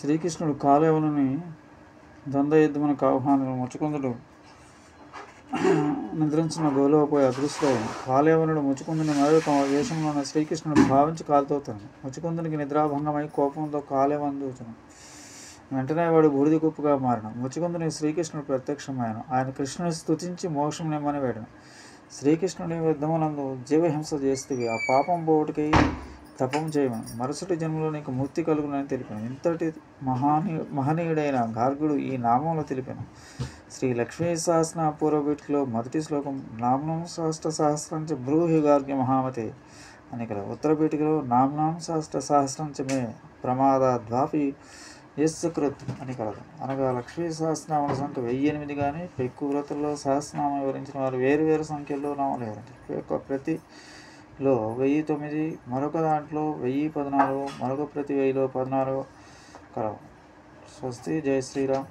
శ్రీకృష్ణుడు కాలేవలని ద్వంద్వయుద్ధమునకు ఆహ్వానం ముచ్చుకుందుడు నిద్రించిన గోలోపోయి అదృష్టం కాలేవనుడు ముచ్చుకుందుని మరొక వేషంలో ఉన్న శ్రీకృష్ణుడు భావించి కాలుతోతాను. ముచ్చుకుందునికి నిద్రాభంగమై కోపంతో కాలేవందుచును. వెంటనే వాడు బూడిద కుప్పుగా మారను. ముచ్చుకుందుని శ్రీకృష్ణుడు ప్రత్యక్షమైన ఆయన కృష్ణుని స్తుతించి మోక్షం నిమ్మని వేడను. శ్రీకృష్ణుని యుద్ధమునందు జీవహింస చేస్తేవి ఆ పాపం పోటుకై తపం చేయమను. మరుసటి జన్మలో నీకు ముక్తి కలుగునని తెలిపాను. ఇంతటి మహనీయుడైన గార్గుడు ఈ నామంలో తెలిపాను. శ్రీ లక్ష్మీ సహస్ర పూర్వబీటిలో మొదటి శ్లోకం నామ్నం సహస్ర సహస్రంచ బ్రూహి గార్గ్య మహామతే అని కలదు. ఉత్తర బీటికలో నామ్నాం సహస్ర సహస్రంచ మే ప్రమాదాద్వాపి యస్కృత్ అని కలదు. అనగా లక్ష్మీ సహస్రనామాల సంఖ్య 1008 కానీ ఎక్కువ వ్రతుల్లో సహస్రనామం వివరించిన వారు వేరు వేరు సంఖ్యల్లో నామాలు వివరించారు. ప్రతిలో 1009, మరొక దాంట్లో 1014, మరొక ప్రతి 1014 కలవు. స్వస్తి. జై శ్రీరామ్.